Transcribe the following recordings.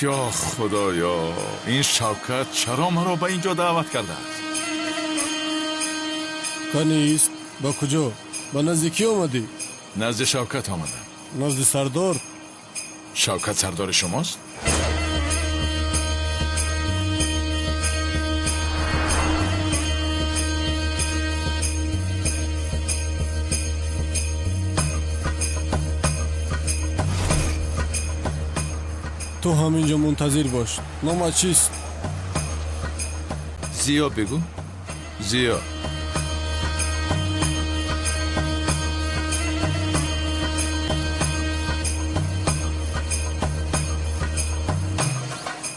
یا خدایا، این شوکت چرا مرا به اینجا دعوت کرده است؟ کنیست؟ با کجا؟ با نزدیکی آمدی؟ نزد شوکت آمدم. نزد سردار؟ شوکت سردار شماست؟ تو همینجا منتظر باش. نامت چیست؟ زیا بگو. زیا.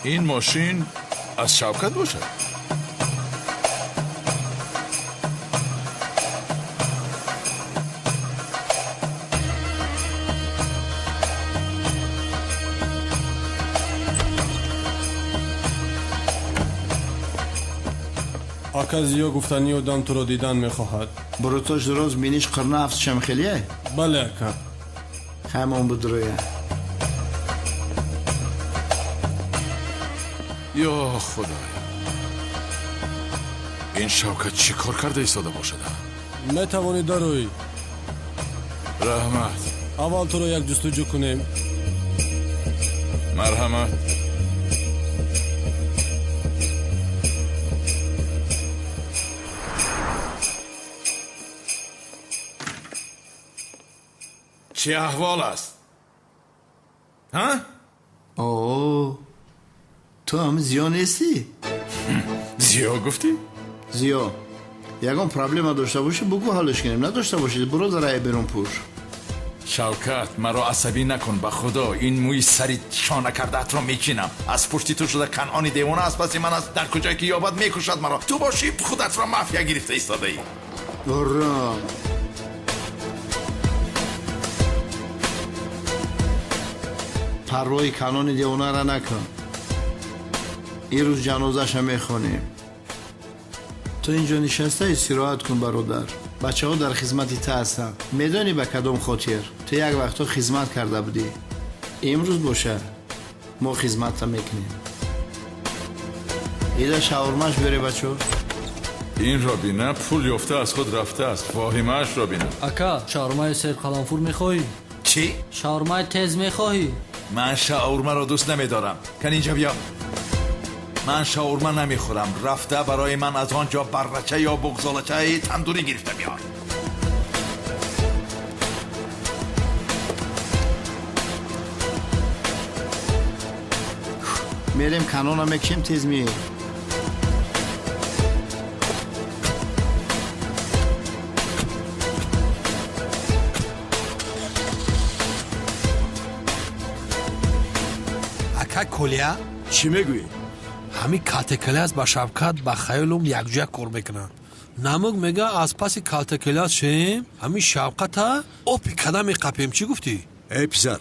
این ماشین از شوکت باشد. آکا زیا گفتنی آدم تو رو دیدن میخواهد. بروتاش دروز بینیش قرنه هفت شمخیلیه؟ بله اکا. همون بدرویه. یا خدایا، این شوکت چی کار کرده ایستاده باشد؟ میتوانی دروی. رحمت. اول تو رو یک جستجو کنیم. مرحمت. چه احوال است؟ ها؟ اوه، تو هم زیا نیستی؟ زیا گفتی؟ زیا یکم پرابلم داشته باشی بگو حلش کنیم، نداشته باشید برو ذرا برون پوش. شوکت مرا عصبی نکن، به خدا این موی سری شانه کرده ات را میچینم. از پشتی تو شده کنعانی دیوانه است، پس من از در کجایی که یابد میکشد مرا. تو باشی خودت را مافیا گرفته ایستاده ای. برام پروای کنان دیوانه را نکن. این روز جنازش هم میخونیم. تو اینجا نشسته استراحت کن برادر. بچه ها در خدمتی تا هستن. میدانی به کدام خاطر تو یک وقتا خدمت کرده بودی. امروز باشه ما خدمت میکنیم. ایده شاورماش بره بچه ها. این را بینه پول یافته از خود رفته است. واهیمه‌اش را بینه. اکا شاورمای سیر قلنفور میخوایی؟ چی؟ شاورمای تز میخوایی؟ من شاورما را دوست نمیدارم. کن اینجا بیا. من شاورما نمیخورم. رفته برای من از آنجا برچه یا بغزالچه تندوری گرفته بیار. میریم کنان هم کم تیز می. اکا کلیا چی میگویی؟ همین کالتکلاس با شوکت با خیالم یک جا کار میکنن. نمک میگه از پس کالتکلاس شیم همین شوکت ها اپی کدام قپیم. چی گفتی؟ ای پسر،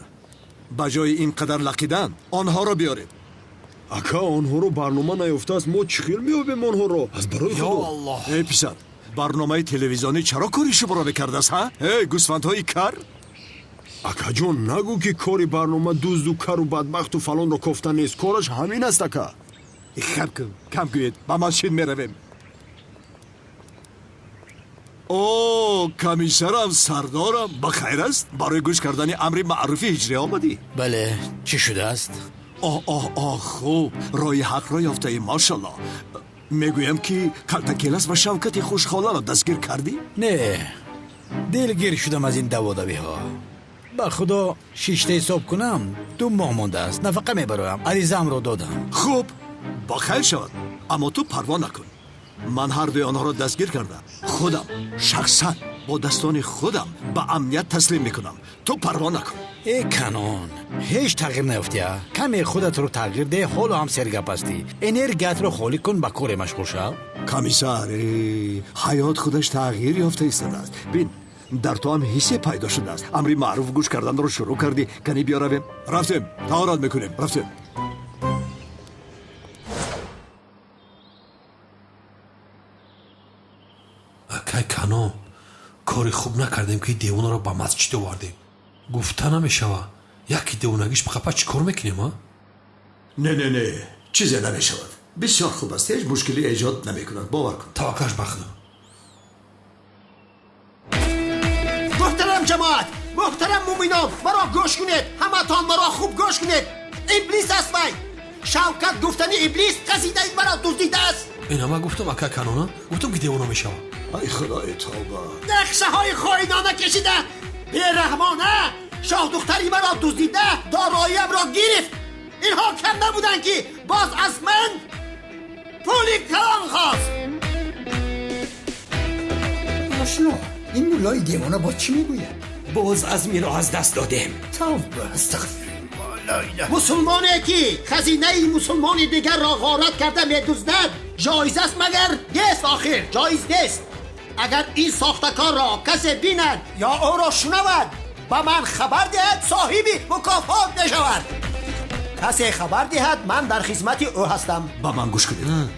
بجای اینقدر لقیدن آنها را بیارید. اکا آنها رو برنامه نیفته است. ما چخیر میابیم آنها رو از برای یا خدا. الله. ای پسر، برنامه تلویزیونی چرا کاری شما را بکرده است ها؟ ای گوسفندهای کر. اکا جون نگو که کاری برنامه دوز و کر و بدبخت و فلان رو کفتن نیست. کارش همین است اکا. کم گوید با مسجد میرویم. او کمیسرم سردارم بخیر است؟ برای گوش کردن امر معروف هجری آمدی؟ بله. چی شده است؟ آه خوب، رای حق را یافته ای ماشالله. میگویم که کالتکلاس و شوکت خوشخاله را دستگیر کردی؟ نه، دلگیر شدم از این دوادوی ها. با خدا شیشته حساب کنم 2 ماه مانده است. نفقه میبرایم. عریضم رو دادم. خوب، با خیر شود، اما تو پروا نکن. من هر دوی آنها را دستگیر کردم. خودم شخصا با دستان خودم به امنیت تسلیم میکنم. تو پروا نکن. ای کنون هیچ تغییر نیفتی. کمی خودت رو تغییر ده. حالا هم سرگپ هستی. انرژیت رو خالی کن، با کار مشغول شو. کمیسر، حیات خودش تغییر یافته ایستاده است. بین در تو هم حسی پیدا شده است. امری معروف گوش کردن رو شروع کردی. کنی بیا رویم. رفتیم طهارت میکنیم. رفتیم. اکای کنام کاری خوب نکردیم که دیوونه رو با مسجد آوردیم. گفته نمیشوه یکی دیوونگیش بخپا چی کار میکنیم ها؟ نه چیزی نمیشود. بسیار خوب است. هیچ مشکلی ایجاد نمیکند. باور کن. توکلش بخدا. محترم جماعت، محترم مومنان، مرا گوش کنید. همتان مرا خوب گوش کنید. ابلیس است وی. شوکت گفتنی ابلیس قصیده ای مرا دزدیده است. این همه گفتم اکا کانونا گفتم که دیوانه میشه. ای خدای توبه. نقشه های خائنانه کشیده. بیرحمانه شاه دختری مرا دزدیده، داراییم را گرفت. اینها کم نبودن که باز از من پولی کلان خواست. آشنا این مولای دیوانه با چی میگوید؟ باز از میرا از دست دادیم. توبه استغفرالله. مسلمانی که خزینه مسلمان دیگر را غارت کرده میدزدد جایز است مگر؟ نیست آخر جایز نیست. اگر این ساختکار را کسی بیند یا او را شنود با من خبر دهد صاحب مکافات نشود. کسی خبر دهد من در خدمت او هستم. با من گوش کنید.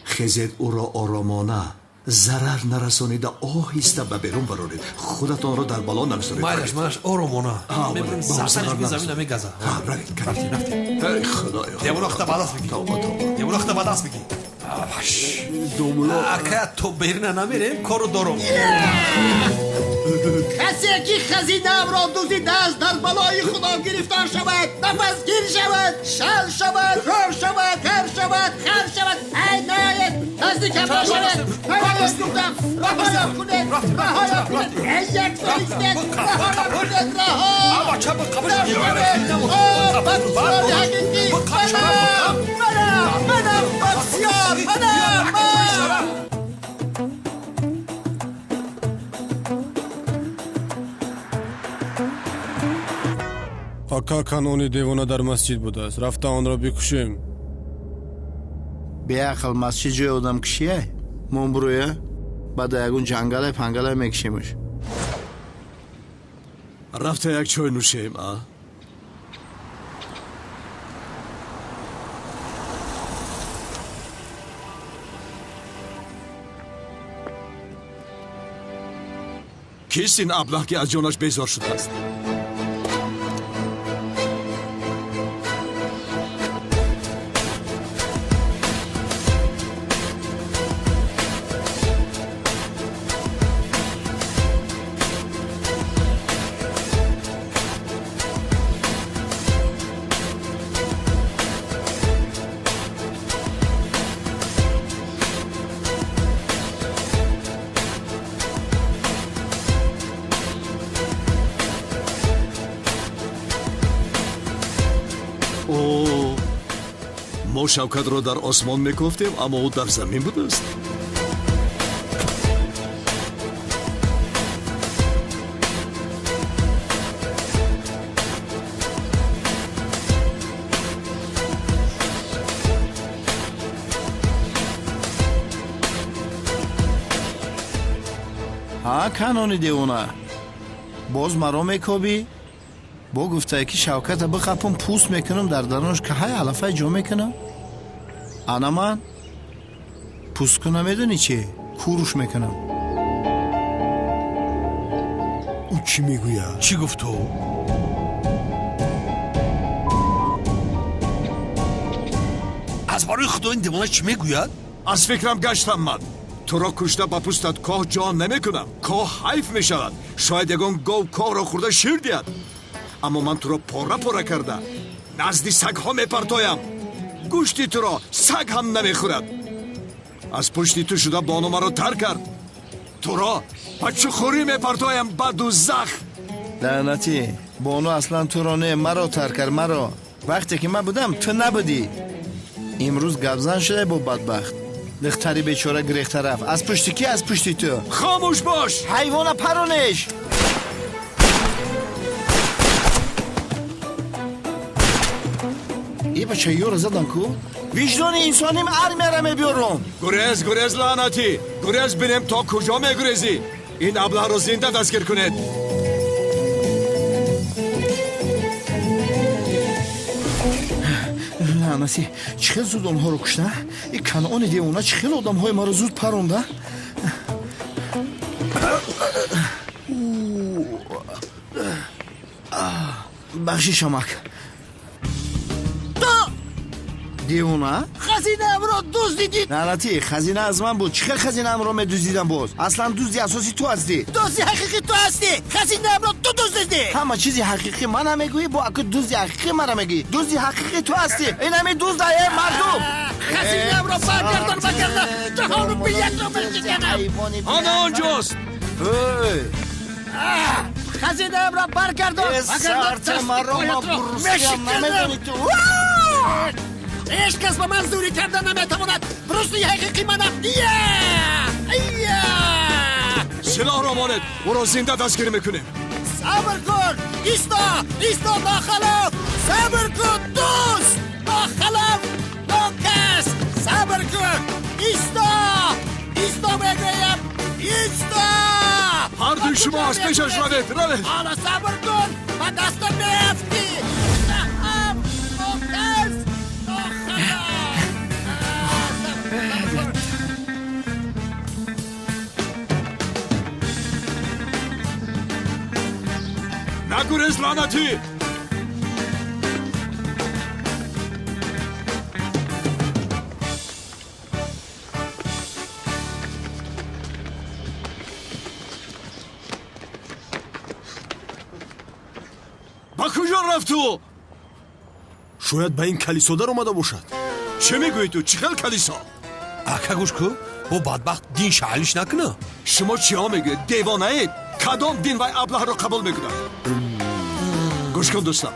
خیزید او را آرامانه ضرر نرسانیده آهسته به بیرون برانید. خودتان را در بالا نگذارید. مایلش آرامانه میبریم سرسنش به زمین نمیگذه. روید کنید. ای خدایا. دیوانه اختا با دست بگی. دیوانه اختا با دست بگی. اکا تو بیرون نمیریم کارو دارم. کسی که خزینه‌ام را دزدیده است در بلای خدا گرفتار شود، نفس گیر شود، شل شود، خور شود، هر شود، خر شود. ای نایت نزدیکم نشود. رهایت گفتم. رهایت کنید. رهایت کنید. ای یک فریسکت. رهایت کنید. رها. اما چه با قبلش بسیار حقیقی. منم بسیار. منم. اکا کانونی دیوانه در مسجد بوده است. رفته آن را بکشیم. بیعقل مسجد جای آدم کشیه من برویه بعد یکون جنگل پنگل میکشیمش. رفته یک چای نوشیم. کیست این ابله که از جانش بیزار شده است؟ ما شوکت را در آسمان میگفتیم اما او در زمین بوده است. ها کانونی دیوانه باز مرا میکوبی؟ با گفته که شوکت بخپم پوست میکنم در درونش که های علفه جا میکنم. انا من پوست کنم میدونی چی؟ کوروش میکنم. او چی میگوید؟ چی گفت تو؟ از برای خدا این دیوانه چی میگوید؟ از فکرم گشتم من. تو را کشته با پوستت کاه جان نمیکنم. کاه حیف میشود. شاید یگان گاو کاه را خورده شیر دید. اما من تو را پاره کرده نزدی سگ ها میپرتایم. گوشتی تو را سگ هم نمیخورد. از پشتی تو شده بانو مرا تر کرد. تو را بچه خوری میپرتایم به دوزخ. لعنتی بانو اصلا تو را نه مرا تر کرد. مرا وقتی که من بودم تو نبودی. امروز گبزن شده با بدبخت. دختری بیچاره گریخت طرف. از پشتی کی؟ از پشتی تو. خاموش باش حیوان پرونش. ای بچه یو رو زدن کو؟ وجدان انسانیم ارمیره میبیارم. گریز لعنتی. گریز بینیم تا کجا میگریزی. این ابله رو زنده دستگیر کنید. لعنتی چخیل زود آنها رو کشنه؟ این کنعان دیوانه چخیل آدم های ما رو زود پرونده؟ بخشی شمک دیوونه؟ خزینه ام را دزدیدید. لعنتی خزینه از من بود. چه خزینه ام رو دزدیدم باز؟ اصلا دزدی اساسی تو هستی. دزدی حقیقی تو هستی. خزینه ام را تو دزدیدی. همه چیزی حقیقی من میگویی با اگه دزدی حقیقی من میگی. دزدی حقیقی تو هستی. این همین دزد ای مردم. خزینه ام را برگردان. جهان به یک رو بشکنم. آن آنجاست. خزینه ام را برگردان. سرت مرا ما بروسیم نمیدونی تو. هیچ کس با من زوری کردن نمیتواند. بروسی حقیقی منم. سلاح را ماند او را زنده دستگیری میکنیم. صبر کن. ایستا ناخلاف. صبر کن دوست. ناخلاف ناکس. صبر کن. ایستا میگویم. ایستا. هر دوی شما از پیشش روید. حالا صبر کن. با دستم میفتی. نگوریز لعنتی. با کجا رفتو؟ شاید به این کلیسا در اومده باشد. چه میگویی تو؟ چه خیلی کلیسا؟ اکا گوش کو او بدبخت دین شعلیش نکنه. شما چی ها میگوید؟ دیوانه اید؟ کدام دین و ابله را قبول میکنه؟ گوش کن دوستم،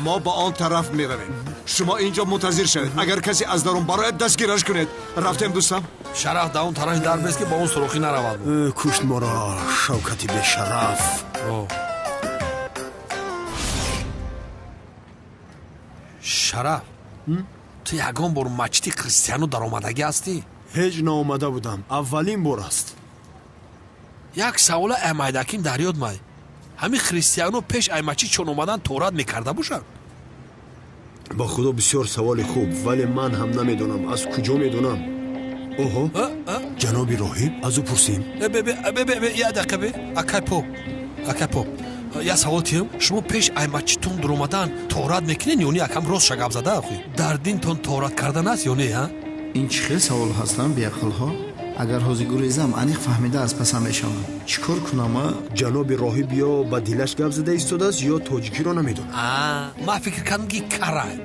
ما با آن طرف میرویم. شما اینجا منتظر شوید. اگر کسی از درون برایت دستگیرش کنید. رفتیم دوستم. شرف در اون طرف در بست که با اون سروخی نرود. کشت ما را شوکتی به شرف. شرف تو یگان بار مچتی کریستیانو در آمدگی هستی؟ هیچ ناآمده بودم. اولین بار است. یک سوال امایدکیم در یاد مای. همین کریستیانو پیش ایمچی چون اومدن تورات میکرده باشن؟ با خدا بسیار سوال خوب، ولی من هم نمیدونم. از کجا میدونم؟ اوه جناب راهب از او پرسیم. یه دقیقه بی اکای پو یه سوال تیم. شما پیش ایمچیتون در اومدن تورات میکنین یونی یکم روز شگاب زده اخوی؟ در دینتون تورات کردن است یونی ها؟ این چه خیلی سوال هستن بیاقل ها؟ اگر حوزی گریزم انیق فهمیده از پسم میشم چیکار کنم؟ جناب راهب یا با دیلش گپ زده ایستاده است یا تاجیکی را نمیدونم. ما فکر کردم که کرای.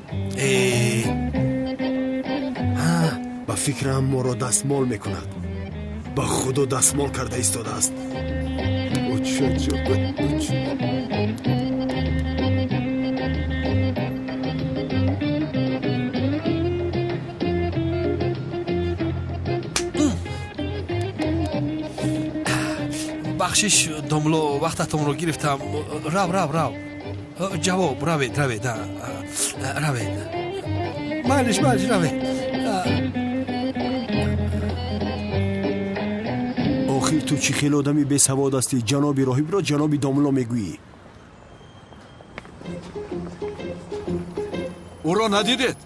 با فکرم ما را دستمال میکند. با خدا دستمال کرده ایستاده است. بخشش دملو وقتتون رو گرفتم. رو جواب روید مالش روید. آخر تو چی خیلی آدمی بی سواد هستی؟ جناب راهب را جناب داملا میگویی. او را ندیدید؟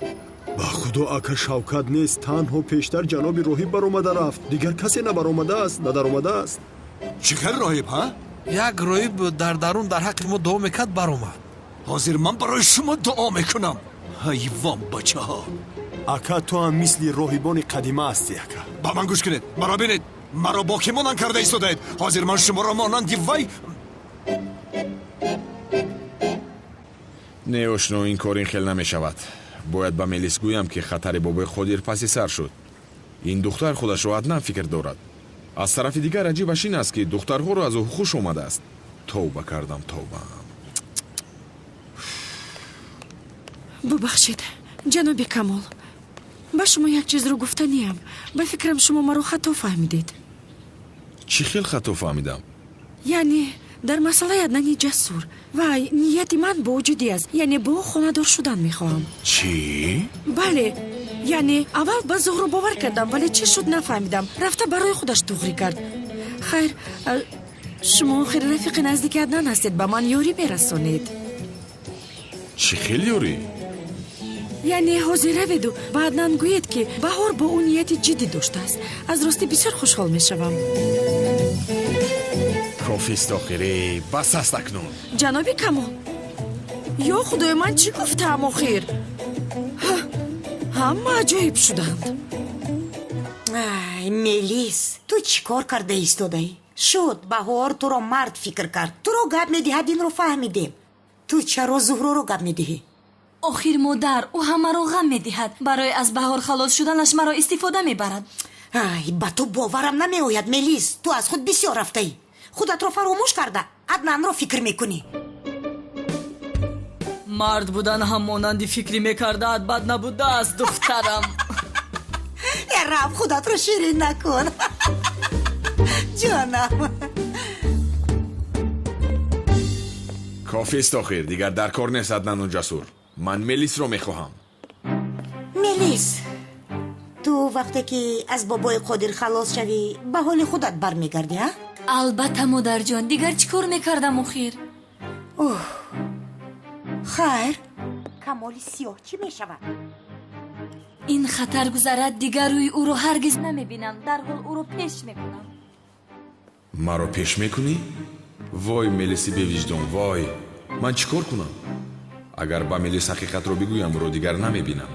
با خدا اکا شوکت نیست. تنها پیشتر جناب راهب بر آمده رفت. دیگر کسی نه بر آمده است نه در آمده است. چه خیلی راهب ها؟ یک راهب در درون در حق ما دعا میکرد بر آمد. حاضر من برای شما دعا میکنم. حیوان بچه ها. اکا تو هم مثل راهبان قدیمه هستی اکا. با من گوش کنید. مرا بینید. مرا با که مانند کرده ایستاده اید. حاضر من شما را مانند وی. نه اشنو این کار این خیلی نمی شود. باید با ملیس گویم که خطر بابای خودیر پسی سر شد. این دختر خودش رو حتما فکر دارد. از طرف دیگر عجیبش این است که دخترها رو از او خوش اومده است. توبه کردم توبه. ببخشید جناب کمال، با شما یک چیز رو گفتنیم. با فکرم شما ما رو خطا فهمیدید. چی خیلی خطا فهمیدم؟ یعنی در مسئله عدنان جسور و نیت من با وجودی است. یعنی با خانه‌دار شدن میخواهم. چی؟ بله، یعنی اول با زهرو باور کردم ولی چی شد نفهمیدم. رفته برای خودش دغری کرد. خیر شما خیلی رفیق نزدیک عدنان هستید، با من یاری برسانید. چی خیلی یاری؟ یعنی حاضر روید و با عدنان گویید که بهار با اون نیت جدی داشته است. از راستی بسیار خوشحال میشوم. کافیست آخری. بس است اکنون. جناب کمال، یا خدای من چی گفتم آخر؟ ҳама аҷоиб шуданд. ай мелис, ту чӣ кор карда истодаӣ? шуд баҳор туро мард фикр кард. туро гап медиҳад, инро фаҳмидем. ту чаро зуҳроро гап медиҳӣ? охир модар, ӯ ҳамаро ғам медиҳад. барои аз баҳор халос шуданаш маро истифода мебарад. ай ба ту боварам намеояд мелис. ту аз худ бисёр рафтаӣ. худатро фаромӯш карда аднанро фикр мекунӣ. мард будан ҳам монанди фикри мекардаат бад набудааст духтарам. рав худатро ширин накун. ҷонам. кофист охир, дигар дар кор нест аднану ҷасур. ман мелисро мехоҳам. мелис, ту вақте ки аз бобои қодир халос шавӣ ба ҳоли худат бармегардӣ? албатта модарҷон, дигар чӣ кор мекардам охир? хайр, камоли сиёҳ чӣ мешавад? ин хатар гузарад, дигар рӯи ӯро ҳаргиз намебинам. дарҳол ӯро пеш мекунам. маро пеш мекунӣ? вой мелиси бевиҷдон, вой. ман чӣ кор кунам? агар ба мелис ҳақиқатро бигӯям, ӯро дигар намебинам.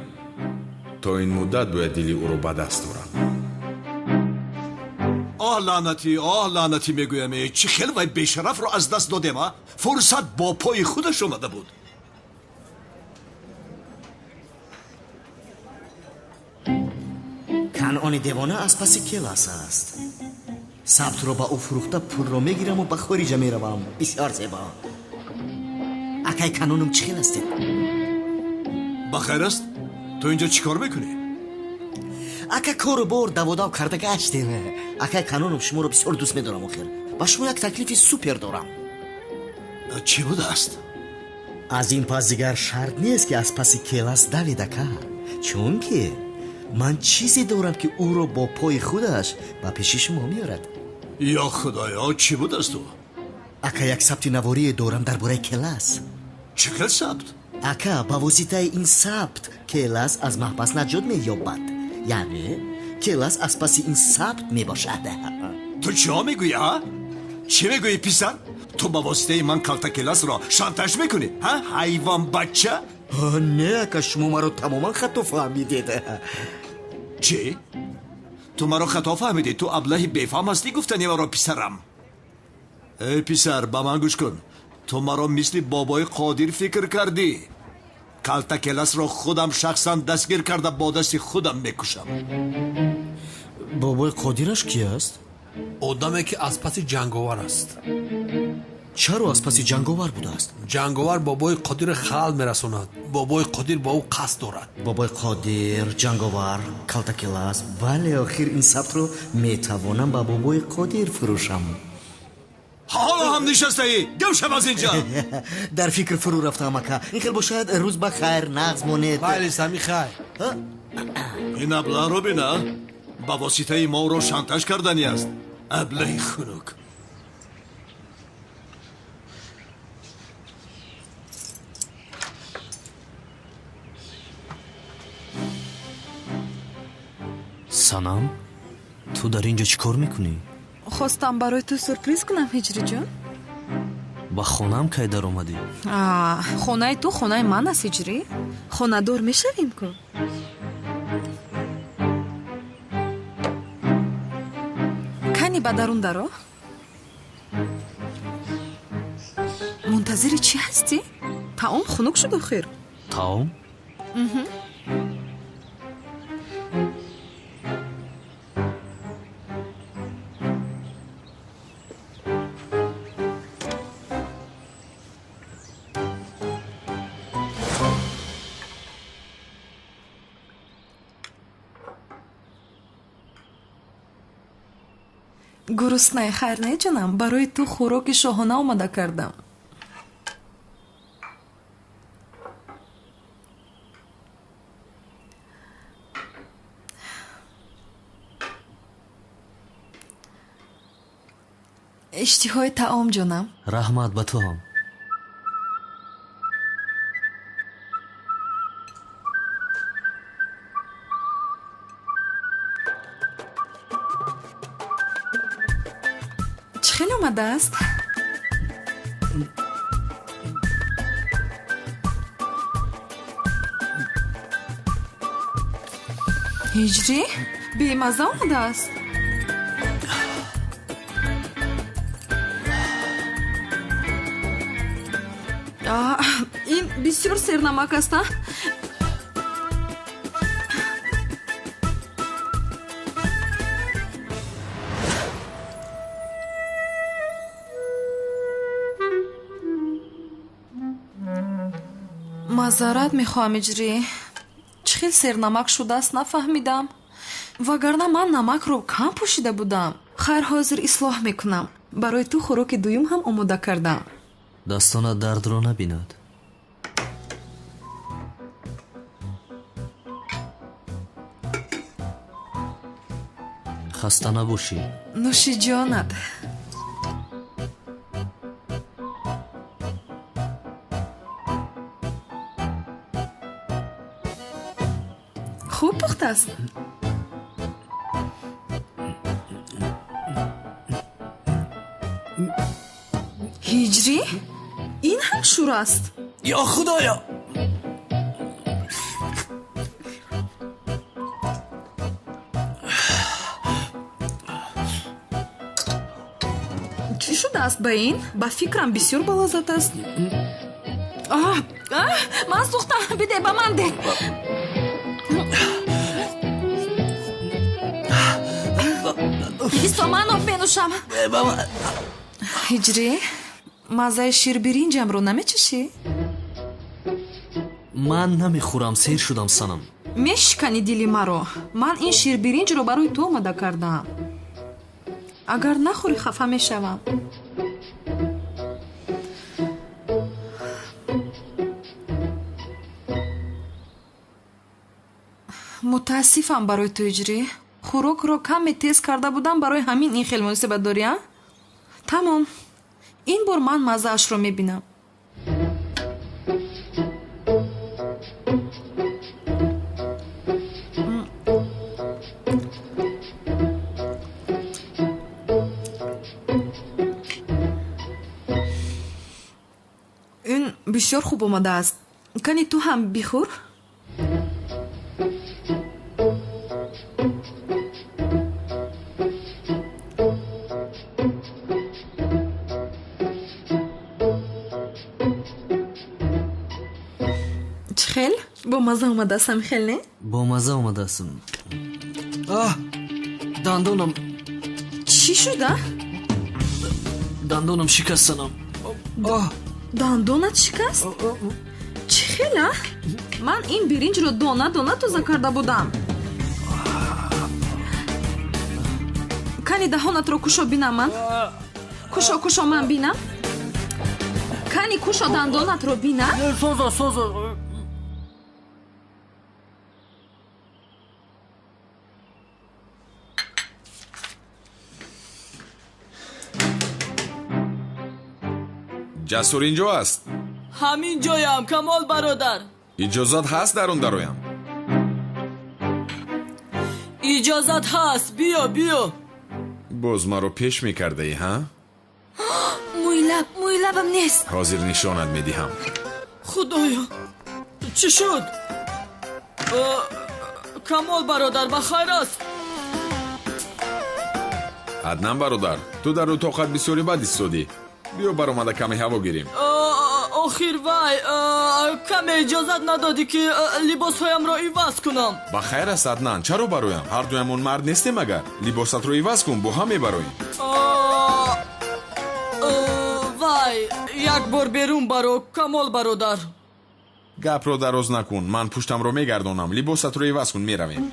то ин муддат бояд дили ӯро ба даст дорам. оҳ лаънатӣ мегӯям, чӣ хел вай бешарафро аз даст додем. фурсат бо пои худаш омада буд. канъони девона аз паси келас аст. сабтро ба ӯ фурӯхта пулро мегираму ба хориҷа меравам. бисёр зебо. акай каноном чӣ хел астед? ба хайр аст? ту инҷо чӣ кор мекунӣ? ака кору бор даводав карда гаштем. акай каноном шуморо бисёр дӯст медорам. охир ба шумо як таклифи супер дорам. чӣ будааст? аз ин пас дигар шарт нест ки аз паси келас давед ака. чунки ман чизе дорам ки ӯро бо пои худаш ба пеши шумо меорад. ё худоё, чӣ будасту? ака як сабти наворие дорам дар бораи келас. чӣ хел сабт? ака ба воситаи ин сабт келас аз маҳбас наҷот меёбад. яъне келас аз паси ин сабт мебошад. ту чиҳо мегӯӣ? чӣ мегӯӣ писар? ту ба воситаи ман калта келасро шантаж мекунӣ? ҳайвон бача? не ака, шумо маро тамоман хато фаҳмидед. чӣ? ту маро хато фаҳмидӣ? ту аблаҳи бефаҳм ҳастӣ гуфтани маро писарам? эй писар, ба ман гӯш кун. ту маро мисли бобои қодир фикр кардӣ? калта келасро худам шахсан дастгир карда бо дасти худам мекушам. бобои қодираш кӣ аст? одаме ки аз паси ҷанговар аст. чаро аз паси ҷанговар будааст? ҷанговар бобои қодир хал мерасонад. бобои қодир ба ӯ қасд дорад. бобои қодир, ҷанговар, калтакелас. бале, охир ин сабтро метавонам ба бобои қодир фурӯшам. ҳоло ҳам нишастаӣ? гӯшам аз инҷа. дар фикр фурӯ рафтам ака. ин хел бошад рӯз ба хайр, нағз монед. бале сами хайр. ин аблаъро бина, ба воситаи моро шантаж кардани аст. аблаи хунук. санам, ту дар инҷо чӣ кор мекунӣ? хостам барои ту сюрприз кунам ҳиҷриҷон. ба хонам кай даромадӣ? хонаи ту хонаи ман аст ҳиҷрӣ. хонадор мешавем ку. кани ба дарун даро. мунтазири чӣ ҳастӣ? таом хунук шуд охир. таом? гуруснае хайр не ҷонам, барои ту хӯроки шоҳона омода кардам. иштиҳои таом ҷонам. раҳмат ба ту ҳам. чӣ хел омадааст? هجری بیمزه آمده است. این بسیار سرنمک است. مذارت میخواهم اجری. چه خیلی سرنمک شده است نفهمیدم. وگرنه من نمک رو کم پوشیده بودم. خیر حاضر اصلاح میکنم. برای تو خوراک دویم هم آماده کردم. دستانت درد رو نبیند. خسته نباشی. نوش جانت. خوب پخته است. هجری؟ این هم شور است. یا خدایا. چی شده است به این؟ با فکرم بسیار بلازت است. من سوختم. بده به من ده. ایسا من آب بنوشم. هجری مزه شیر برنجم رو نمیچشی؟ من نمیخورم. سیر شدم سنم. میشکنی دلی مرا. من این شیر برنج رو برای تو آماده کردم. اگر نخوری خفه میشوم. متاسفم برای تو هجری. خوراک رو کم تیز کرده بودم. برای همین این خیلی مناسبت داری. تمام. این بار من مزه اش رو میبینم. این بسیار خوب آمده است. کنی تو هم بخور. خیل با مزه اومده استم. خیل نه؟ با مزه اومده استم. دندونم. چی شده؟ دندونم شکستنم. دندونت شکست؟ چی خیله؟ من این برنج رو دانه دانه توزه کرده بودم. کنی دهانت رو کشو بینم من. کشو من بینم. کنی کشو دندونت رو بینم. سوزا. جسور اینجا است. همین جایم کمال برادر. اجازت هست درون درویم؟ اجازت هست. بیا. باز ما رو پیش میکرده ای ها؟ موی لبم نیست. حاضر نشانت میدیم. خدایا چی شد؟ کمال برادر بخیر است؟ عدنان برادر تو در اتاقت بسیاری بد ایستادی. بیا برآمده کمی هوا گیریم. آخیر وای کم اجازت ندادی که لباس هایم را عوض کنم. بخیر است عدنان. چرا برایم؟ هر دویمون مرد نیستیم مگر؟ لباست رو عوض کن با هم میبرویم. وای یک بار بیرون برو کمال برادر. گپ رو دراز نکن. من پشتم رو میگردونم. لباست رو عوض کن میرویم.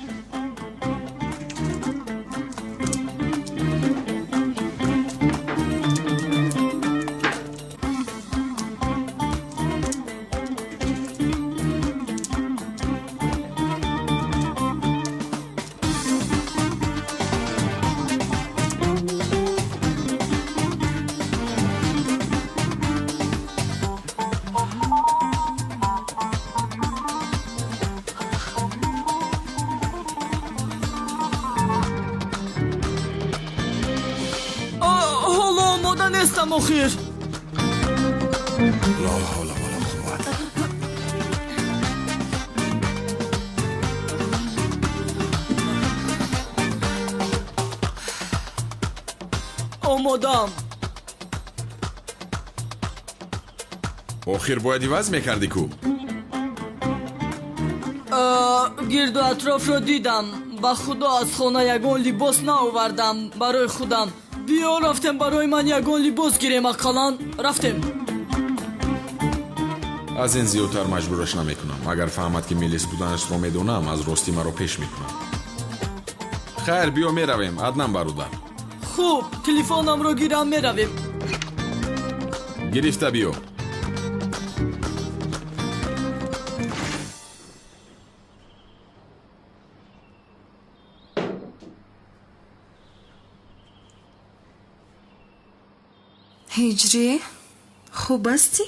نیستم آخیر. لا حول ولا قوة. омодам. охир бояд иваз мекардӣ ку? гирду атрофро дидам. ба худо аз хона ягон либос наовардам барои худам. биё рафтем барои ман ягон либос гирем ақаллан. рафтем. аз ин зиёдтар маҷбураш намекунам. агар фаҳмад ки милис буданашро медонам аз ростӣ маро пеш мекунам. хайр, биё меравем. аднан бародар. хуб, телефонамро гирам, меравем. гирифта биё. ҳиҷрӣ, хуб ҳастӣ?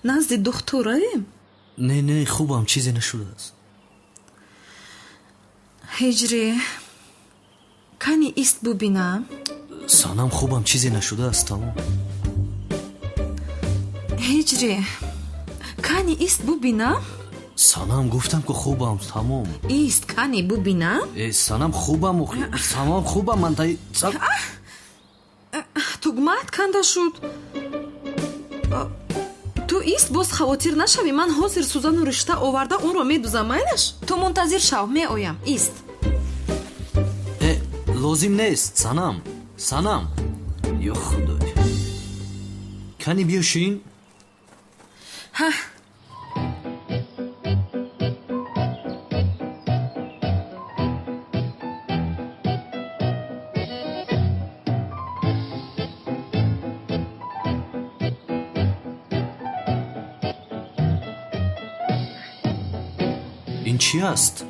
назди духтур равем? не хубам, чизе нашудааст. ҳиҷрӣ, кани ист бубинам? санам, хубам, чизе нашудааст, тамом. ҳиҷрӣ, кани ист бубинам? санам, гуфтам ки хубам, тамом. Ист кани бубинам? санам, хубам, тамом, хубам. ман тугмат канда шуд. ту ист боз хавотир нашавӣ. ман ҳозир сузану ришта оварда онро медузам, майлаш? ту мунтазир шав, меоям. ист. лозим нест. санам. ё худоё. кани биё шин. ҳа. ин чӣ аст?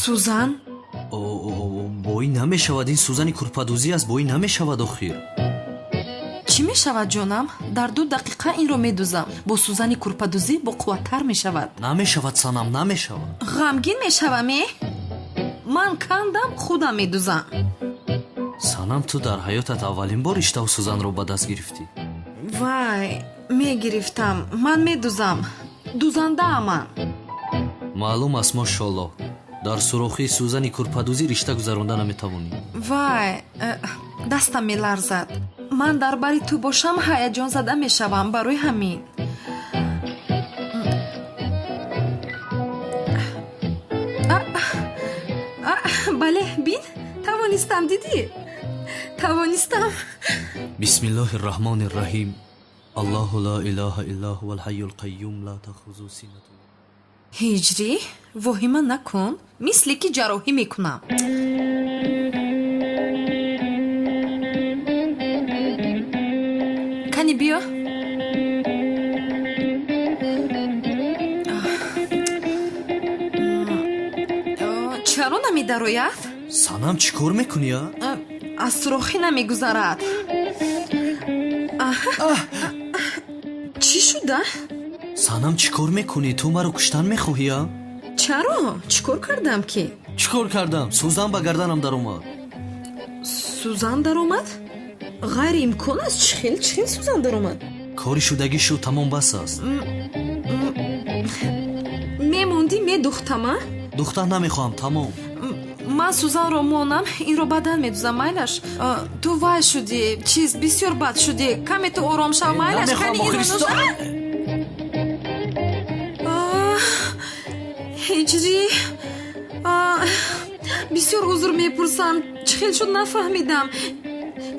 сузан. бо ин намешавад. ин сузани курпадӯзӣ аст. бо ин намешавад охир. чӣ мешавад ҷонам? дар 2 дақиқа инро медузам. бо сузани курпадӯзӣ боқувваттар мешавад. намешавад санам, намешавад. ғамгин мешавам. ман кандам, худам медузам. санам, ту дар ҳаётат аввалин бор иштаву сузанро ба даст гирифтӣ? вай, мегирифтам. ман медузам. дузандаам ман. маълум аст, мошоллоҳ. дар сурохии сузани курпадӯзӣ ришта гузаронда наметавонӣ. вай, дастам меларзад. ман дар бари ту бошам ҳаяҷон зада мешавам. барои ҳамин бале, бин, тавонистам. дидӣ? тавонистам. бисмиллоҳи раҳмони раҳим. аллоҳу ла илаҳа илла ҳувал ҳайюл қайюм ла таъхузуҳу синатун. ҳиҷрӣ, воҳима накун. мисле ки ҷарроҳӣ мекунам. кани биё. чаро намедарояд? санам, чӣ кор мекунӣ? аз сурохӣ намегузарад. чӣ шуда? санам, чӣ кор мекунӣ? ту маро куштан мехоҳӣ? чаро? чӣ кор кардам ки? чӣ кор кардам? сузан ба гарданам даромад. сузан даромад? ғайриимкон аст. чӣ хел сузан даромад? кори шудагӣ шуд, тамом, бас аст. мемондӣ медухтама? духтан намехоҳам, тамом. ман сузанро монам, инро баъдан медузам, майлаш? ту вай шудӣ, чиз бисёр бад шудӣ. каме ту ором шав, майлаш? ҳиҷрӣ, бисёр узр мепурсам. чӣ хел шуд нафаҳмидам.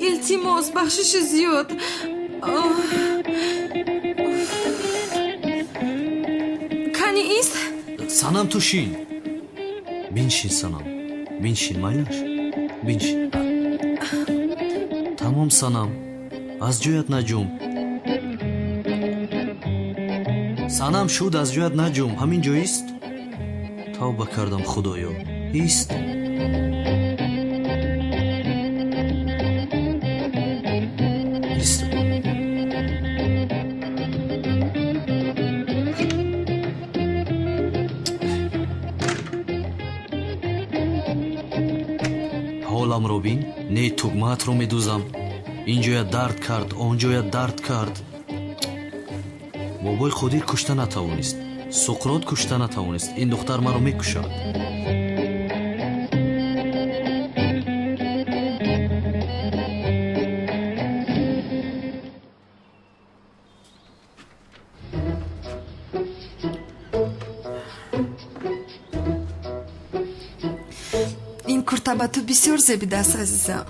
илтимос, бахшиши зиёд. кани ист? санам, ту шин. биншин, санам. биншин, майлаш? биншин. тамом, санам. аз ҷоят наҷум. санам, шуд, аз ҷоят наҷум. ҳамин ҷо ист? тавба кардам, худоё. ист? ист. ҳоламро бин. не тугматро медузам. ин ҷоя дард кард, он ҷоя дард кард. бобои қодир кушта натавонист. суқрот кушта натавонист. ин духтар маро мекушад. ба ту бисёр зебидаст азизам.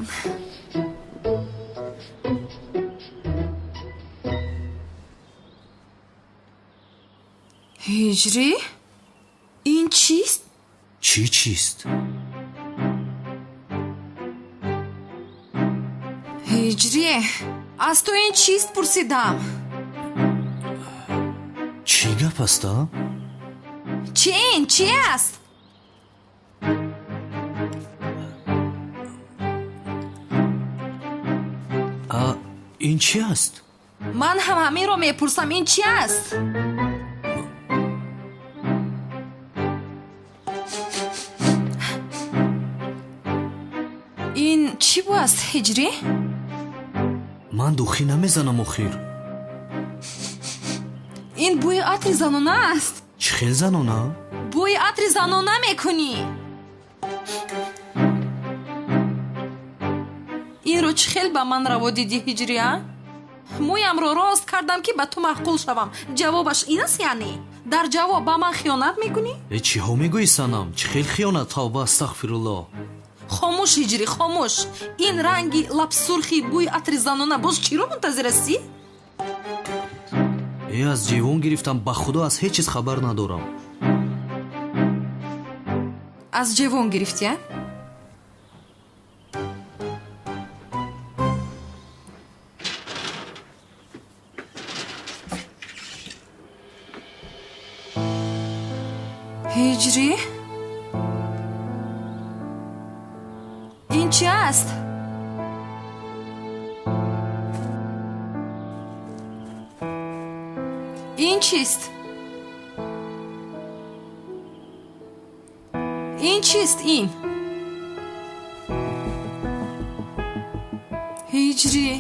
ҳиҷрӣ, ин чист? чӣ чист? ҳиҷрӣ, аз ту ин чист пурсидам. чӣ гап аста? Чи аст? ин чӣ аст? ман ҳам ҳаминро мепурсам, ин чӣ аст? ин чӣ бу аст, ҳиҷрӣ? ман духӣ намезанам охир. ин бӯи атри занона аст. чӣ хел занона? бӯи атри занона мекунӣ. инро чӣ хел ба ман раво дидӣ, ҳиҷрӣ? мӯямро рост кардам ки ба ту маҳқул шавам. ҷавобаш ин аст яъне? дар ҷавоб ба ман хиёнат мекунӣ? чиҳо мегӯӣ санам? чӣ хел хиёнат? тавба, астағфируллоҳ. хомӯш ҳиҷрӣ, хомӯш. ин ранги лабсурхи бӯи атри занона боз чиро мунтазир ҳастӣ? аз ҷивон гирифтам, ба худо аз ҳеҷ чиз хабар надорам. аз ҷевон гирифтӣ? ҳиҷрӣ, ин чӣ аст? ин чист? ин чист? ин ҳиҷрӣ,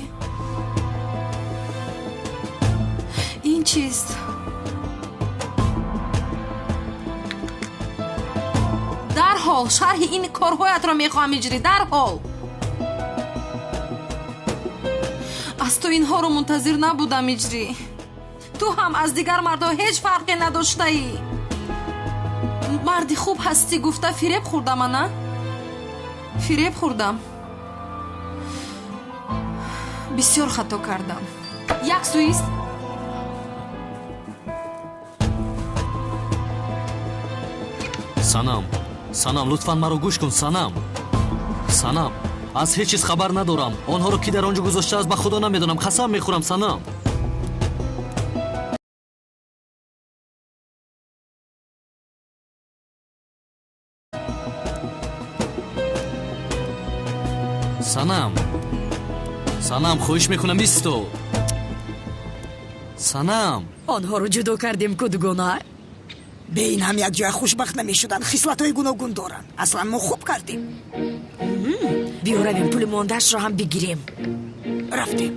ин чист? дарҳол шарҳи ин корҳоятро мехоҳам, ҳиҷрӣ, дарҳол. аз ту инҳоро мунтазир набудам, ҳиҷрӣ. ту ҳам аз дигар мардҳо ҳеҷ фарқе надоштаӣ. марди хуб ҳастӣ гуфта фиреб хӯрдам, ана? фиреб хӯрдам. бисёр хато кардам. як сӯист? санам, лутфан маро гӯш кун, санам. аз ҳеҷ чиз хабар надорам. онҳоро ки дар он ҷо гузоштааст ба худо намедонам. қасам мехӯрам, санам. санам, хоҳиш мекунам исто. санам, онҳоро ҷудо кардем ку дугона. бе ин ҳам як ҷоя хушбахт намешуданд. хислатҳои гуногун доранд. аслан мо хуб кардем. биё равем, пули мондаашро ҳам бигирем. рафтем.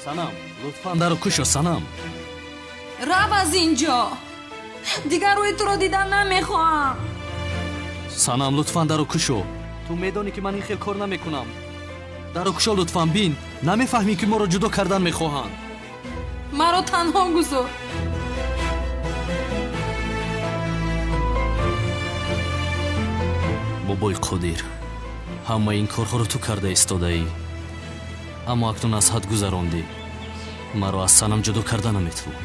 санам, лутфан дару кушо, санам. рав аз ин ҷо. дигар рӯи туро дидан намехоҳам. санам, лутфан дару кушо. ту медонӣ ки ман ин хел кор намекунам. дару кушо, лутфан, бин. намефаҳмӣ ки моро ҷудо кардан мехоҳанд. маро танҳо гузор. бобои қодир, ҳамаи ин корҳоро ту карда истодаӣ. аммо акнун аз ҳад гузарондӣ. маро аз санам ҷудо карда наметавонӣ.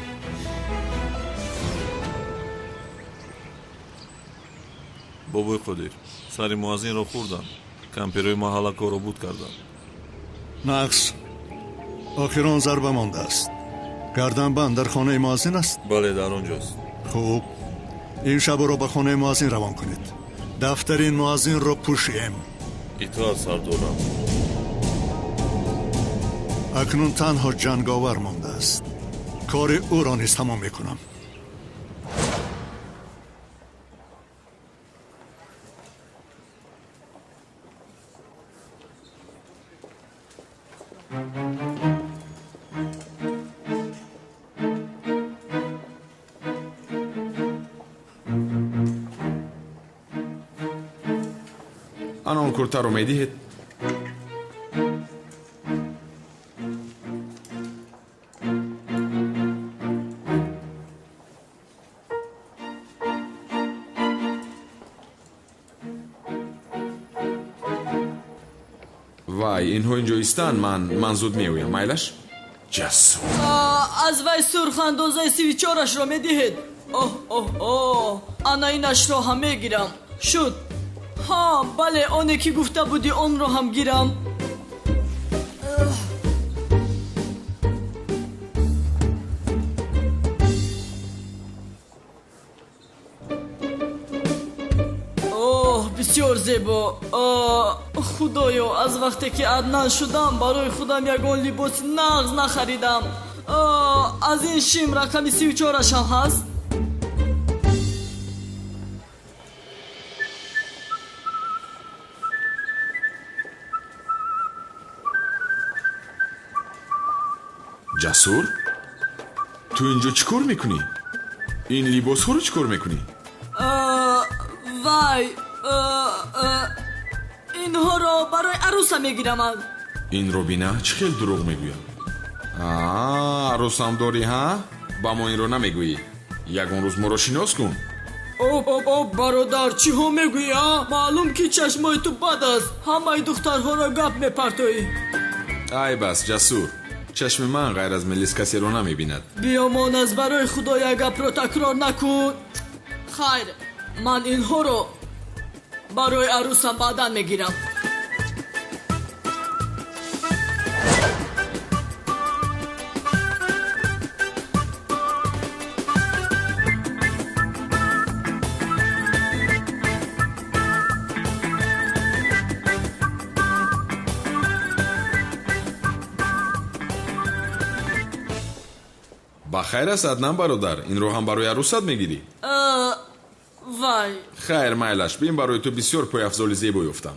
бобои қодир, сари муаззинро хӯрданд. кампирои маҳалла корро буд карданд. нақс. охир он зарба мондааст. гарданбанд дар хонаи муаззин аст? бале, дар он ҷост. хуб, ин шабро ба хонаи муаззин равон кунед. дафтари муаззинро пӯшем. итоат сардорам. акнун танҳо ҷанговар мондааст. кори ӯро низ тамом мекунам. анон куртаро медиҳед? вай инҳо инҷо истанд ман зуд меоям майлаш ҷасур аз вай сурхандозаи 34-ашро медиҳед? ана инашро ҳам мегирам. Шуд. ҳа бале, оне ки гуфта будӣ онро ҳам гирам. бисёр зебо. худоё, аз вақте ки Аднан шудам барои худам ягон либоси нағз нахаридам. аз ин шим рақами 34-ашам ҳаст? ҷасур, ту инҷо чӣ кор мекунӣ? Ин либосҳоро чӣ кор мекунӣ? вай, инҳоро барои арӯса мегирамам. Инро бина, чӣ хел дурӯғ мегӯям? арӯсам дорӣ, ҳа? Ба мо инро намегӯӣ. Ягон рӯз моро шинос кун. бародар, чиҳо мегӯӣ? маълум ки чашмои ту бад аст. ҳамаи духтарҳоро гап мепартоӣ. ай бас, Ҷасур, чашми ман ғайр аз Мелис касеро намебинад. биёмон, аз барои худо як гапро такрор накун. хайр, ман инҳоро барои арӯсам баъдан мегирам. ба хайр аст Аднан бародар, инро ҳам барои арӯсат мегирӣ? вай, хайр, майлаш, бин барои ту бисёр пойафзоли зебо ёфтам.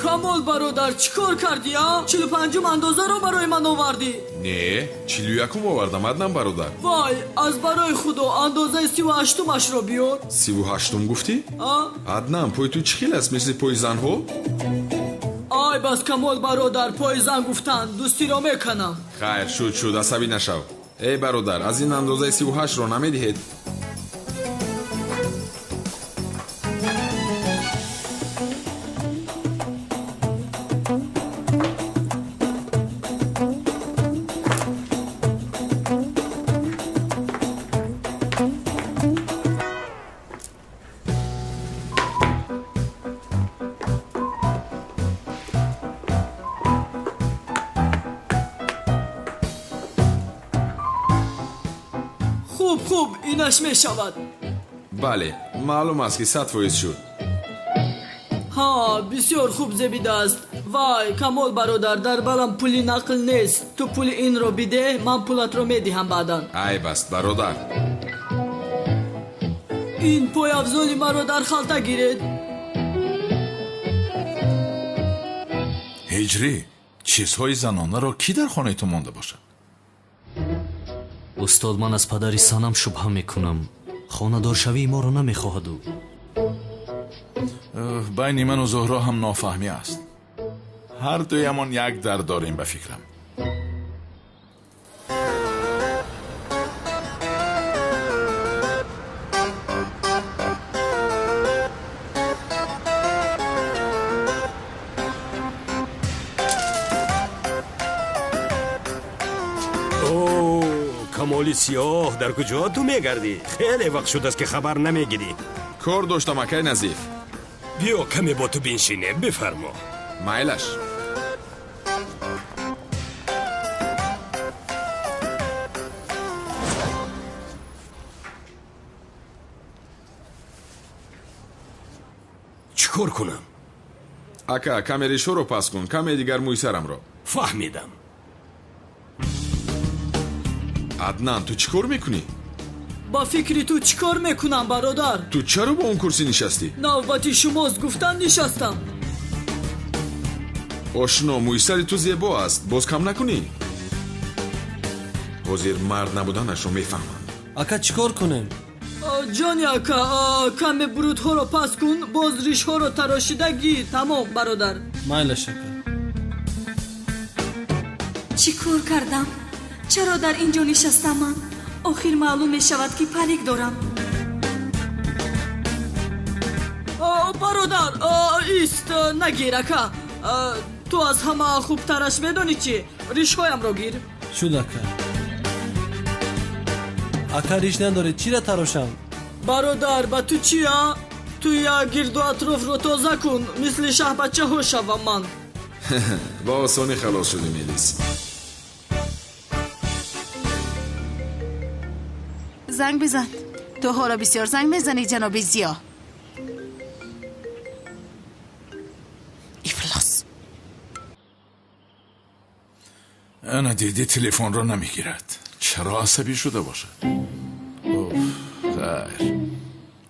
камол бародар, чӣ кор кардӣ? 45 андозаро барои ман овардӣ? Не, 41 овардам, Аднан бародар. вай, аз барои худо андозаи 38-ашро биёр. 38 гуфтӣ? Аднан, пои ту чӣ хел аст, мисли пои занҳо? ай бас камол бародар, пои зан гуфтанд, дӯстиро меканам. хайр, шуд, асабӣ нашав. Эй бародар, аз ин андозаи 38ро намедиҳед? хуб, инаш мешавад. бале, маълум аст ки 100% шуд. ҳа, бисёр хуб зебидааст. вай, камол бародар, дар балам пули нақл нест. ту пули инро биде, ман пулатро медиҳам баъдан. ай бас, бародар. ин пойафзоли маро дар халта гиред. ҳиҷрӣ, чизҳои занонаро кӣ дар хонаи ту монда бошад? устод, ман аз падари Санам шубҳа мекунам. хонадоршавии моро намехоҳаду. байни ману зуҳро ҳам нофаҳмӣ аст. ҳардуямон як дард дорем ба фикрам. камоли сиёҳ, дар куҷо ту мегардӣ? хеле вақт шудааст ки хабар намегирӣ. кор доштам, акай Назиф. биё каме бо ту биншинем, бифармо. майлаш. чӣ кор кунам? ака, каме ришоро пас кун, каме дигар мӯйсарамро. фаҳмидам. Аднан, ту чӣ кор мекунӣ? ба фикри ту чӣ кор мекунам бародар? ту чаро ба он курсӣ нишастӣ? навбати шумост, гуфтан нишастам. ошно, мӯйсари ту зебо аст, боз кам накунӣ. ҳозир мард набуданашро мефаҳманд. ака, чӣ кор кунем? ҷони ака, каме бурудҳоро пас кун, боз ришҳоро тарошида гир. Тамом бародар. майла шакар. чӣ кор кардам? чаро дар ин ҷо нишастаман? охир маълум мешавад ки паник дорам. бародар, ист нагир ака. ту аз ҳама хубтараш медонӣ чӣ? ришҳоямро гир. шуд ака. ака риш надоред, чира тарошам? бародар, ба ту чия? ту як гирду атрофро тоза кун, мисли шаҳбачаҳо шавам ман. ба осонӣ халос шудӣ Мелис. زنگ بزن. تو حالا بسیار زنگ میزنی جناب زیا. افلاس. انا دیدی تلفن رو نمیگیرد. چرا عصبی شده باشد؟ خیر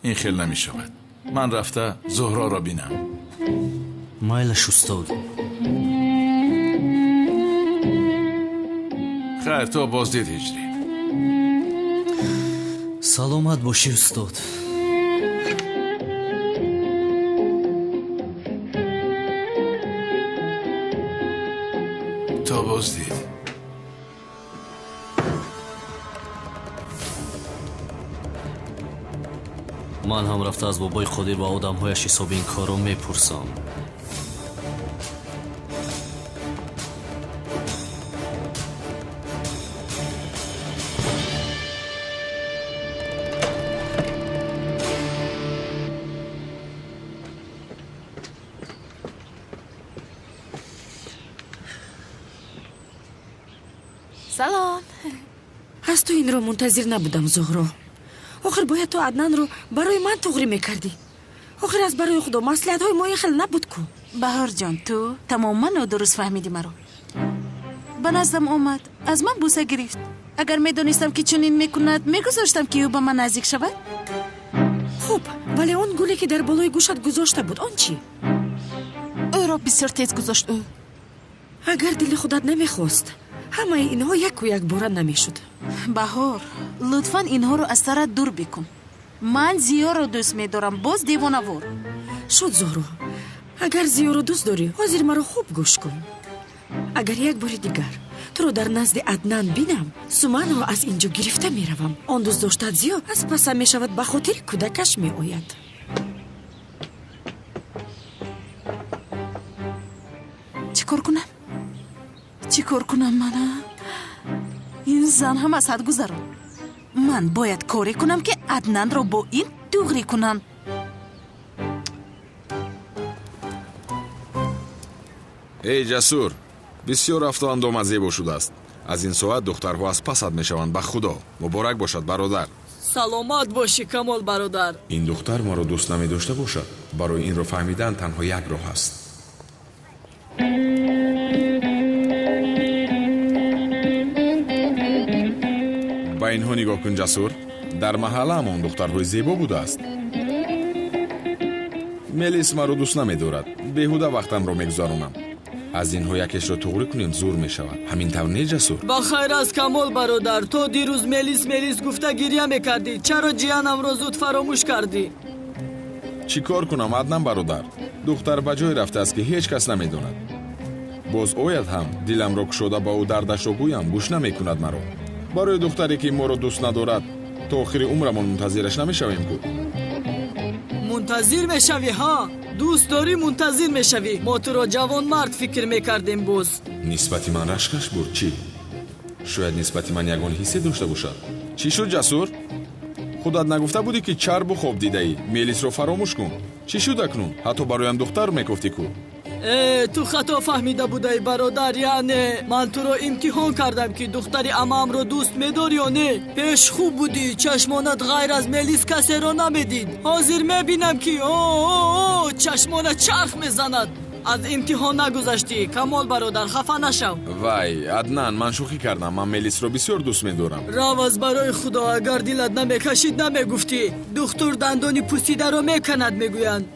این خیلی نمیشود. من رفته زهرا را بینم. مایلش استاد. خیر تو بازدید هجری. саломат бошӣ устод. то боздид. ман ҳам рафта аз бобои қодир ва одамҳояш ҳисоби ин корро мепурсам. سلام. аз ту инро мунтазир набудам зуҳро. охир бояд ту аднанро барои ман туғрӣ мекардӣ. охир аз барои худо маслиҳатҳои мои хел набуд ку. баҳорҷон, ту тамоман нодуруст фаҳмидӣ маро. ба наздам омад, аз ман буса гирифт. агар медонистам ки чунин мекунад, мегузоштам ки ӯ ба ман наздик шавад. хуб, вале он гуле ки дар болои гӯшат гузошта буд, он чӣ? ӯро бисёр тез гузошт ӯ. агар дили худат намехост, ҳамаи инҳо яку якбора намешуд. баҳор, лутфан инҳоро аз сарат дур бикун. ман зиёро дӯст медорам, боз девонавор. шуд зуҳро, агар зиёро дӯст дорӣ, ҳозир маро хуб гӯш кун. агар як бори дигар туро дар назди аднан бинам, суманро аз ин ҷо гирифта меравам. он дӯстдоштат зиё аз пасам мешавад, ба хотири кӯдакаш меояд. чӣ кор кунам мана? ин зан ҳам аз ҳад гузарон. ман бояд коре кунам ки аднанро бо ин дуғрӣ кунам. эй ҷасур, бисёр рафтоандо мазебо шудааст. аз ин соат духтарҳо аз пасат мешаванд. ба худо муборак бошад бародар. саломат бошӣ камол бародар. ин духтар маро дӯст намедошта бошад. барои инро фаҳмидан танҳо як роҳ аст. ба инҳо нигоҳ кун ҷасур. дар маҳалаамон духтарҳои зебо будааст. мелис маро дӯст намедорад. беҳуда вақтамро мегузаронам. аз инҳо якешро туғрӣ кунем зур мешавад. ҳамин тавр не ҷасур? ба хайр аст камол бародар. то дирӯз мелис гуфта гирья мекардӣ. чаро ҷиянамро зуд фаромӯш кардӣ? чӣ кор кунам аднан бародар? духтар ба ҷое рафтааст ки ҳеҷ кас намедонад. боз ояд ҳам диламро кушода ба ӯ дардашро гӯям, гӯш намекунад маро. барои духтаре ки моро дӯст надорад, то охири умрамон мунтазираш намешавем ку? мунтазир мешавӣ? ҳа, дӯст дорӣ мунтазир мешавӣ. мо туро ҷавонмард фикр мекардем. боз нисбати ман рашкаш буд чӣ? шояд нисбати ман ягон ҳиссе дошта бошад. чӣ шуд ҷасур? худат нагуфта будӣ ки чарбу хоб дидаӣ? мелисро фаромӯш кун. чӣ шуд акнун? ҳатто бароям духтар мекуфтӣ ку? ту хато фаҳмида будаӣ бародар. яъне ман туро имтиҳон кардам ки духтари амаамро дӯст медорӣ ё не. пеш хуб будӣ, чашмонат ғайр аз мелис касеро намедид. ҳозир мебинам ки чашмонат чарх мезанад. аз имтиҳон нагузаштӣ. камол бародар, хафа нашав. вай аднан, ман шӯхӣ кардам. ман мелисро бисёр дӯст медорам. раваз барои худо, агар дилат намекашид намегуфтӣ. духтур дандони пусидаро меканад мегӯянд.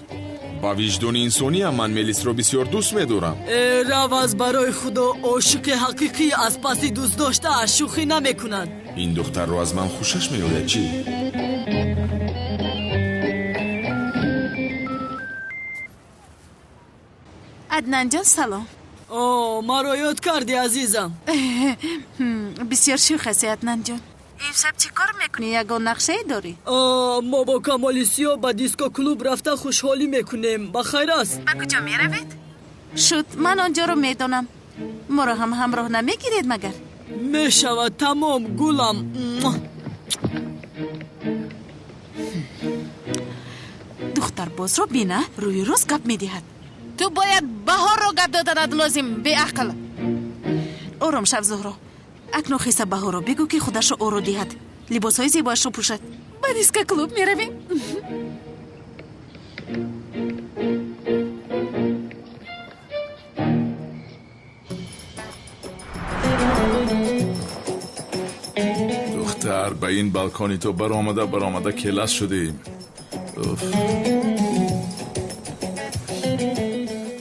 ба виҷдони инсониам ман мелисро бисёр дӯст медорам. раваз барои худо, ошиқи ҳақиқӣ аз паси дӯст доштааш шӯхӣ намекунад. ин духтарро аз ман хушаш меояд чӣ? عدنان جان سلام. مرا یاد کردی عزیزم. بسیار شوخ هستی عدنان جان. امشب چی کار میکنی؟ یگان نقشه داری؟ ما با کمالیسیا با دیسکو کلوب رفته خوشحالی میکنیم. بخیر است. با کجا میروید؟ شد من آنجا رو میدونم. ما رو هم همراه نمیگیرید مگر؟ میشود تمام گلم. دختر باز رو بینه روی روز گپ میدهد. تو باید بهار رو گپ دادنت لازم بی عقل. آرام شب زهرا. اکنون خیسه بهار رو بگو که خودش رو آرو دهد. لباس های زیباش رو پوشد. با دیسکو کلوب میرویم. دختر به این بالکانی تو برآمده کلاس شدیم.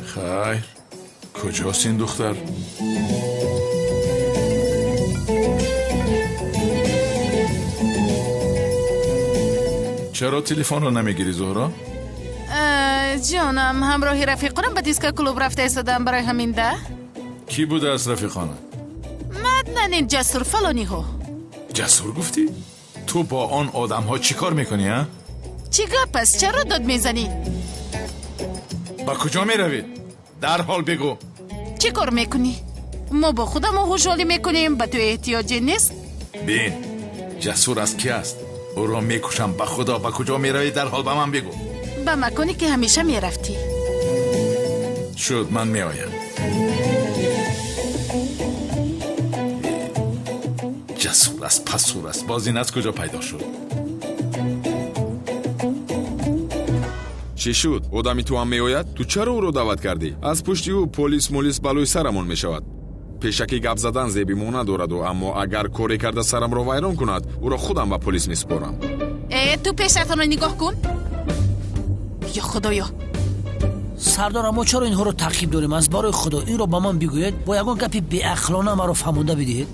خیر کجاست این دختر؟ چرا تلفن رو نمیگیری زهرا؟ جانم همراهی رفیقانم به دیسکو کلوب رفته ایستادم برای همین ده. کی بوده از رفیقانه؟ مدنن این جسور فلانی ها. جسور گفتی؟ تو با آن آدم ها چی کار میکنی ها؟ چی گپ است؟ چرا داد میزنی؟ با کجا میروید؟ در حال بگو. چی کار میکنی؟ ما با خودم خوشحالی میکنیم به تو احتیاجی نیست؟ بین جسور از کی است؟ او را میکشم به خدا. با کجا میروید در حال به من بگو. به مکانی که همیشه میرفتی. شد من میآیم. جسور است پسور است. باز این از کجا پیدا شد؟ چی شد؟ آدمی تو هم میآید؟ تو چرا او رو دعوت کردی؟ از پشتی او پلیس بالوی سرمون میشود. پیشکی گپ زدن زیبی مو ندارد و اما اگر کاری کرده سرم رو ویران کند او را خودم به پلیس میسپارم. تو پیشتون رو نگاه کن. یا خدایا سردار ما چرا اینها رو تعقیب داریم؟ از برای خدا این رو با من بگوید. با یگان گپی بی عقلانه ما رو فهمونده بدهید.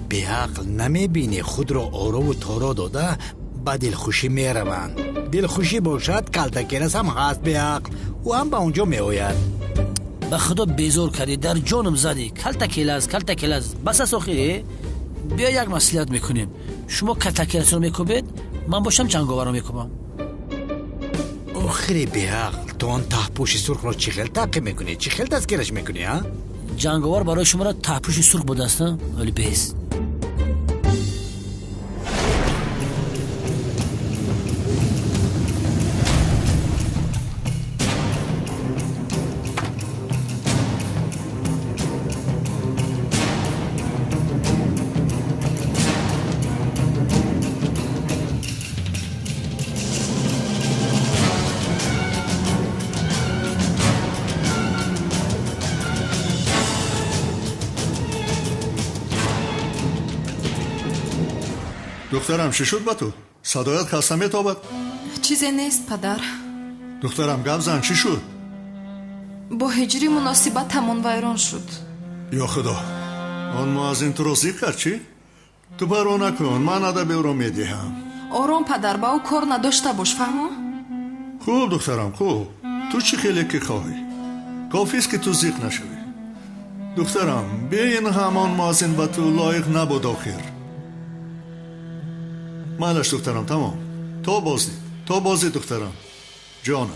بی عقل نمیبینی خود را آرا و تارا داده با دلخوشی میروند. دلخوشی باشد کلتکرس هم هست بی عقل و هم به اونجا میآید. به خدا بیزار کردی در جانم زدی. کلتکلز بس است آخی. بیا یک مصلحت میکنیم. شما کلتکلز رو میکوبید من باشم جنگاور رو میکوبم. آخری بی عقل تو آن تحپوش سرخ را چی خیل تقی میکنی؟ چی خیل تذکرش میکنی ها؟ جنگاور برای شما را تحپوش سرخ بوده است ولی بیست. دخترم چی شد با تو؟ صدایت خسته میتابد؟ چیزی نیست پدر. دخترم گپ زن چی شد؟ با هجری مناسبت همون ویران شد. یا خدا آن مؤذن تو رو زیق کرد چی؟ تو برو نکن من ادب او رو میدهم. آرام پدر با او کار نداشته باش فهمو؟ خوب دخترم خوب. تو چی خیلی که خواهی؟ کافیست که تو زیق نشوی. دخترم بین همان مؤذن با تو لایق نبود آخر. مالش دخترم تمام. تو بازی دخترم جانم.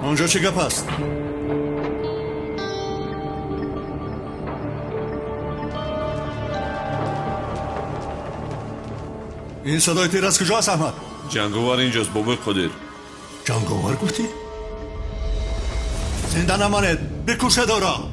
اونجا چه گپ است؟ این صدای تیر از کجا است احمد؟ جنگاور اینجاست بابای قدیر. جنگاور گفتی؟ زنده نماند، بکشه دارا.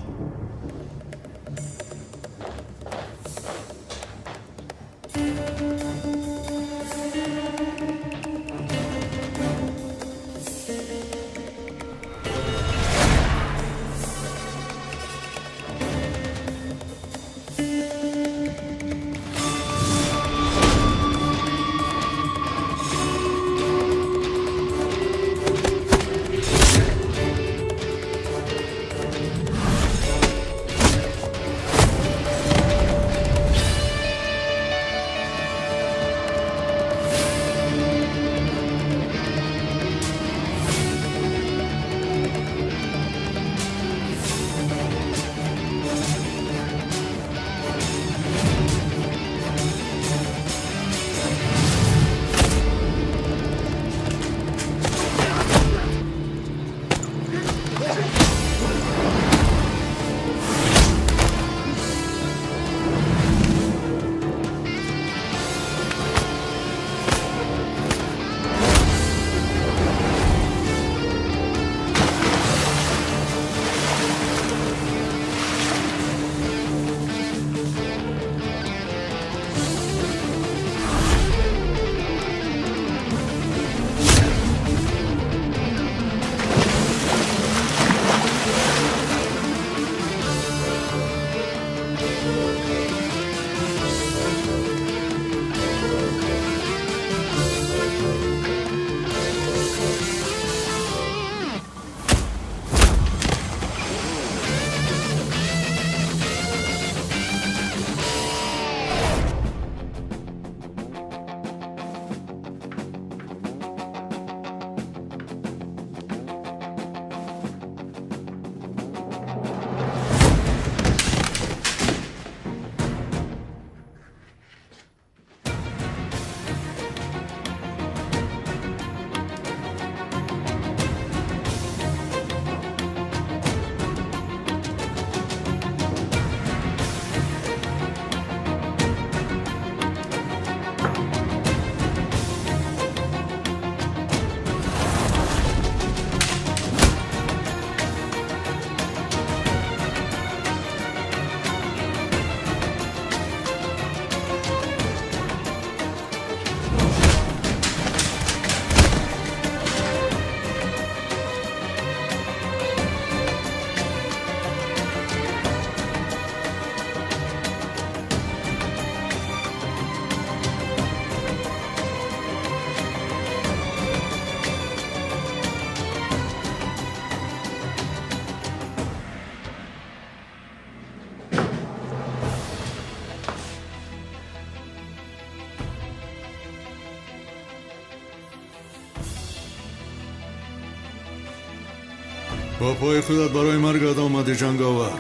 با پای خودت برای مرگت آمده جنگاور.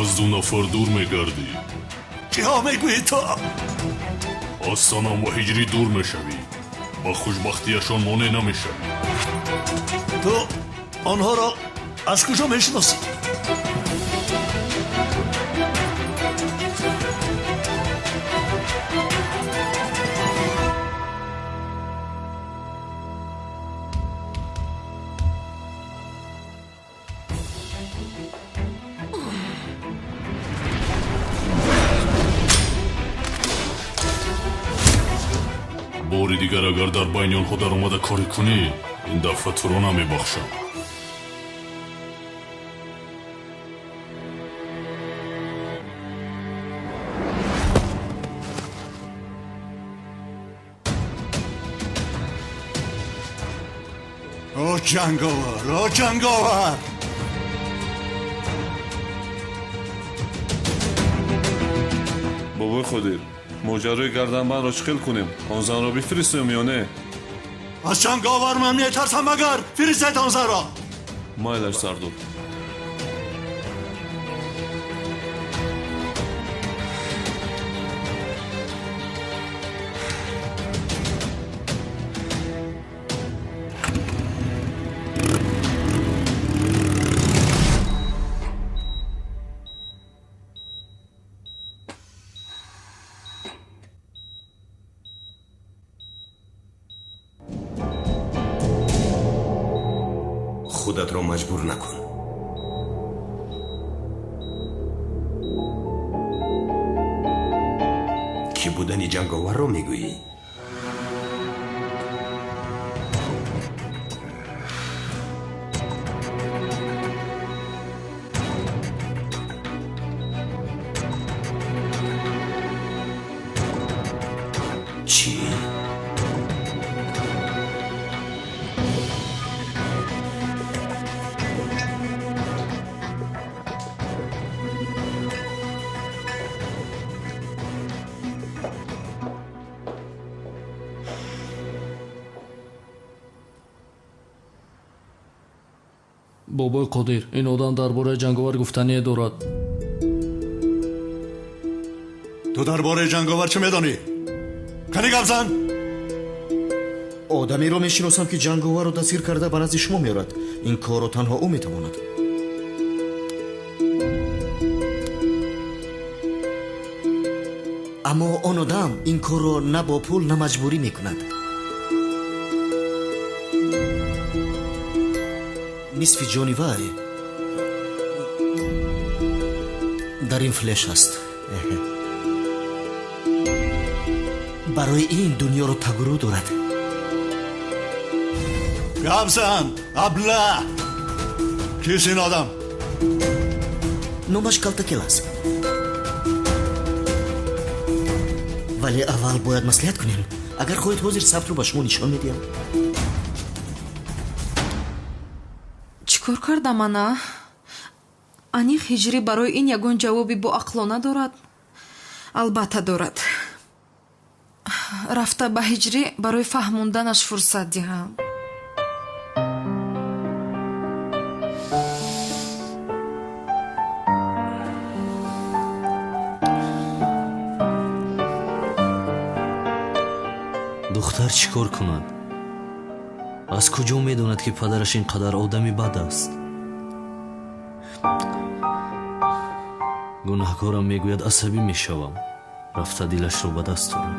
از 2 نفر دور میگردی. چی ها میگویی تو؟ از صنم و هجری دور میشوی. با خوشبختیشان مانع نمیشوی. تو آنها را از کجا میشناسی؟ باری دیگر اگر در بین آنها در آمده کاری کنی این دفعه تو را نمیبخشم. او جنگاور، او جنگاور. بابای خودیر ماجرای گردنبند را چخیل کنیم؟ آن زن را بفرستیم یا نه؟ از جنگاور من میترسم مگر فرستید آن زن را. مایلش سردو. خودت را مجبور نکن. کی بودن جنگاور را میگویی؟ چی؟ бобои қодир ин одам дар бораи ҷанговар гуфтание дорад. ту дар бораи ҷанговар чӣ медонӣ? кани гап зан! одамеро мешиносам ки ҷанговарро дастгир карда ба назди шумо меорад. ин корро танҳо ӯ метавонад. аммо он одам ин корро на бо пул на маҷбурӣ мекунад. нисфи ҷони вай дар ин флеш аст. барои ин дунёро тагурӯ дорад. гап зан! абла! кист ин одам? номаш калтакел аст. вале аввал бояд маслиҳат кунем. агар хоҳед ҳозир сабтро ба шумо нишон медиҳам. чӣ кор кардам ана? аниқ ҳиҷрӣ барои ин ягон ҷавоби боақлона дорад? албатта дорад. рафта ба ҳиҷрӣ барои фаҳмонданаш фурсат диҳам. духтар чӣ кор кунад? аз куҷо медонад ки падараш ин қадар одами бад аст? гунаҳкорам мегӯяд асабӣ мешавам. рафта дилашро ба даст турам.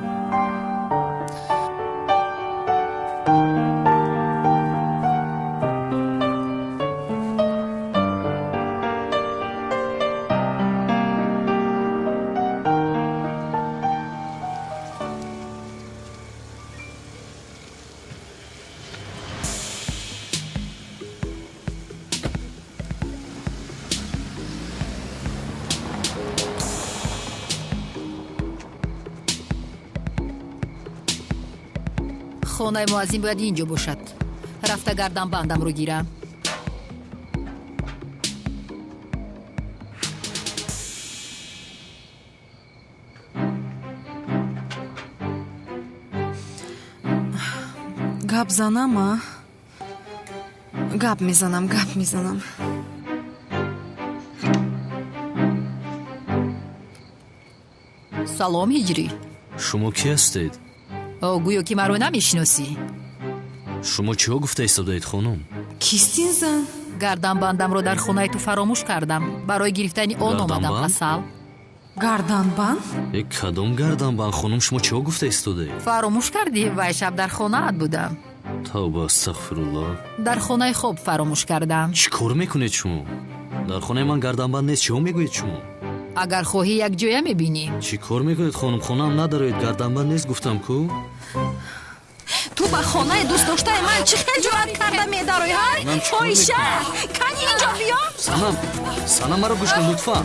хонаи муаззин бояд инҷо бошад. рафта гарданбандамро гирам. гап занама? гап мезанам. салом ҳиҷрӣ. шумо ки ҳастед? гӯё ки маро намешиносӣ. шумо чиҳо гуфта истодаед хонум? кист ин зан? гарданбандамро дар хонаи ту фаромӯш кардам. барои гирифтани он омадам. асал. гарданбанд? кадом гарданбанд хонум? шумо чиҳо гуфта истодаед? фаромӯш кардӣ? вай шаб дар хонаат будам. тавба астағфируллоҳ. дар хонаи хоб фаромӯш кардам. чӣ кор мекунед шумо? дар хонаи ман гарданбанд нест. чиҳо мегӯед шумо? агар хоҳӣ якҷоя мебинӣ. чӣ кор мекунед хонум? хонаам надароед. гарданбанд нест гуфтам ку. ту ба хонаи дӯстдоштаи ман чӣ хеҷоат карда медароӣ? ҳойша кани инҷо биё. санам маро гӯш кун лутфан.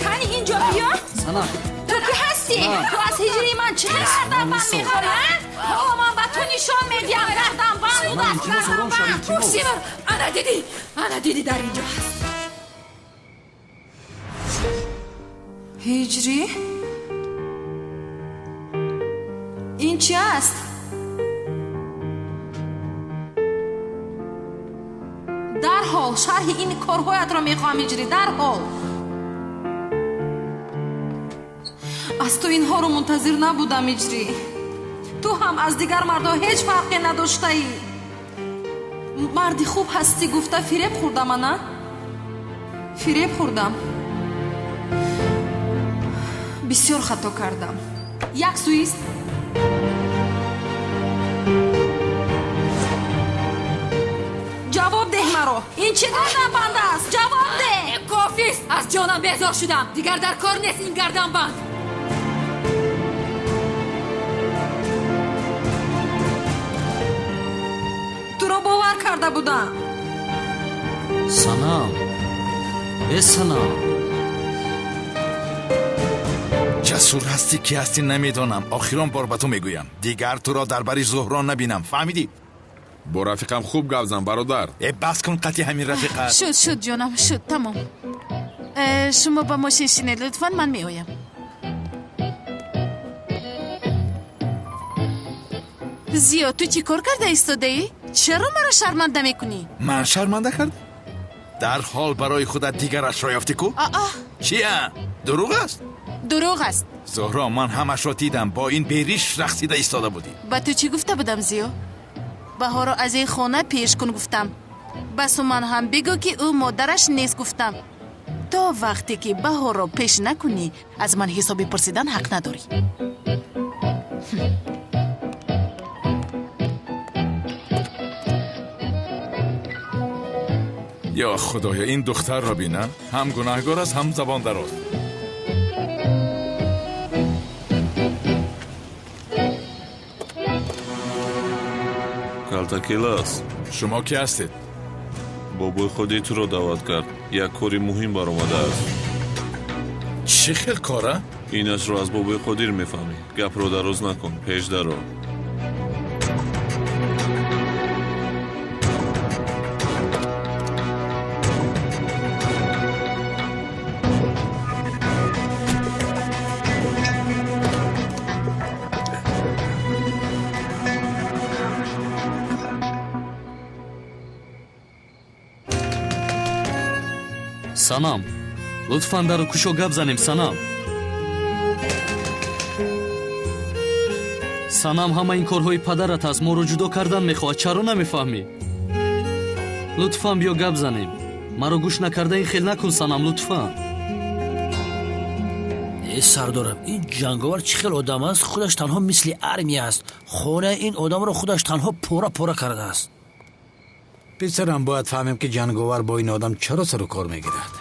кани инҷо биё. санам ту ки ҳастӣ? ту аз ҳиҷрии ман чӣ гарданбанд мехоҳӣ? ҳоло ман ба ту нишон медиҳам гарданбанд. симар ана дидӣ дар инҷо ҳаст. ҳиҷрӣ? ин чӣ аст? дарҳол шарҳи ин корҳоятро мехоҳам ҳиҷрӣ. дарҳол. аз ту инҳоро мунтазир набудам ҳиҷрӣ. ту ҳам аз дигар мардҳо ҳеҷ фарқе надоштаӣ. марди хуб ҳастӣ гуфта фиреб хӯрдам ана? фиреб хӯрдам. бисёр хато кардам. як сӯист. ҷавоб деҳ маро. ин این چه گردنبند است؟ جواب ده. کافیست، از جانم بیزار شدم. دیگر در کار نیست این گردنبند. تو رو باور کرده بودم. санам санам جسور هستی کی هستی نمیدونم. آخرین بار به تو میگویم دیگر تو را در بری زهران نبینم. فهمیدی؟ با رفیقم خوب گپ زن برادر. بس کن قطعی همین رفیقت. شد جانم شد تمام. شما با ماشین شینید لطفا من میایم. زیا تو چی کار کرده ایستاده ای؟ چرا مرا شرمنده میکنی؟ من شرمنده کرد؟ در حال برای خودت دیگرش را یافتی کو؟ چیه؟ دروغ است؟ دروغ است. زهرا من همش را دیدم با این بیریش رقصیده ایستاده بودی. با تو چی گفته بودم زیا؟ بهار را از این خانه پیش کن گفتم. بس من هم بگو که او مادرش نیست گفتم. تا وقتی که بهار را پیش نکنی از من حسابی پرسیدن حق نداری. یا خدایا این دختر را بینم هم گناهگار است هم زبان دراز. کلتاکیلاس شما کی هستید؟ بابای خودی تو رو دعوت کرد. یک کاری مهم بر آمده است. چه خیل کاره؟ اینش رو از بابای خودی میفهمی. گپ رو دراز نکن. پیش در رو. санам лутфан дару кушо гап занем. санам ҳамаи корҳои падарат аст. моро ҷудо кардан мехоҳад. чаро намефаҳмӣ? лутфан биё гап занем. маро гӯш накарда ин хел накун. санам лутфан. сардорам ин ҷанговар чӣ хел одам аст? худаш танҳо мисли армия аст. хонаи ин одамро худаш танҳо пора пора кардааст. писарам бояд фаҳмем ки ҷанговар бо ин одам чаро сару кор мегирад.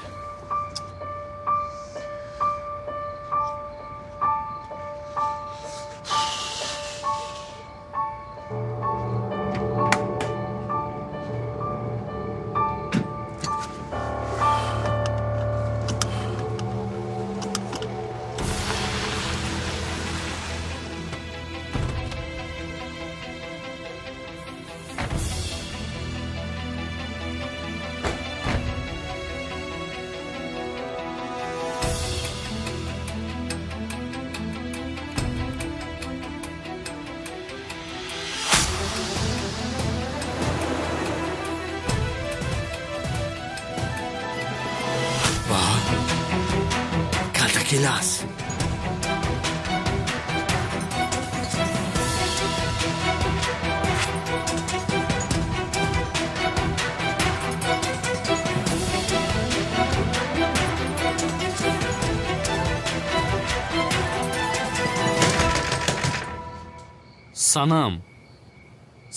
کلاس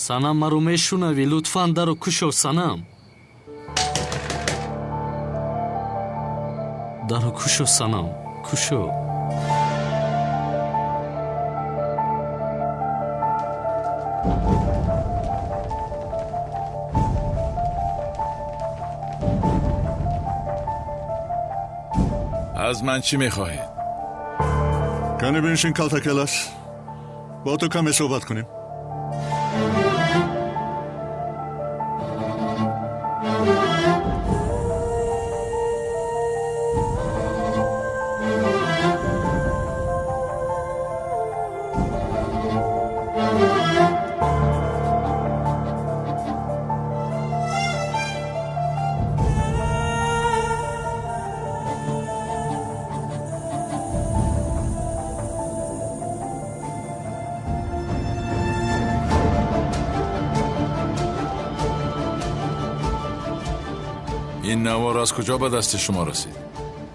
санам маро мешунавӣ? лутфан дару кушо. санам дару кушо. санам кушо. از من چی میخواهید؟ کنی بنشین کلتاکیلاس. با تو کمی صحبت کنیم. این نوار از کجا به دست شما رسید؟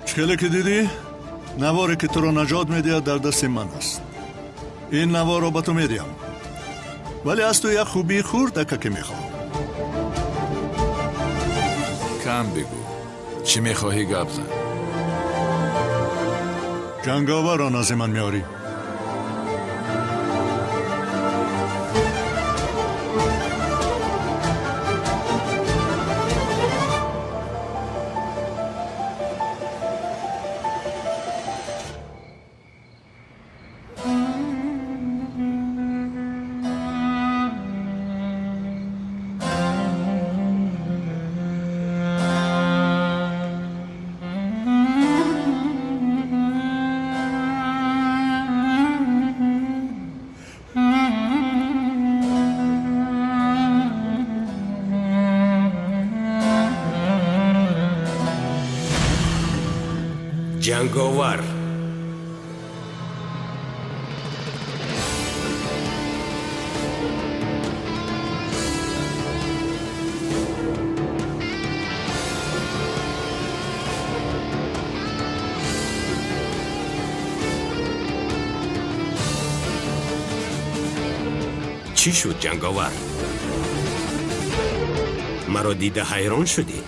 چخیلی که دیدی؟ نواری که تو را نجات میدهد در دست من است. این نوار را به تو میدیم. ولی از تو یک خوبی خورد که میخوام. کم بگو. چی میخواهی گپ زن؟ جنگاوران از من میاری. جنگاور چی شد جنگاور؟ مرا دیده حیران شدی؟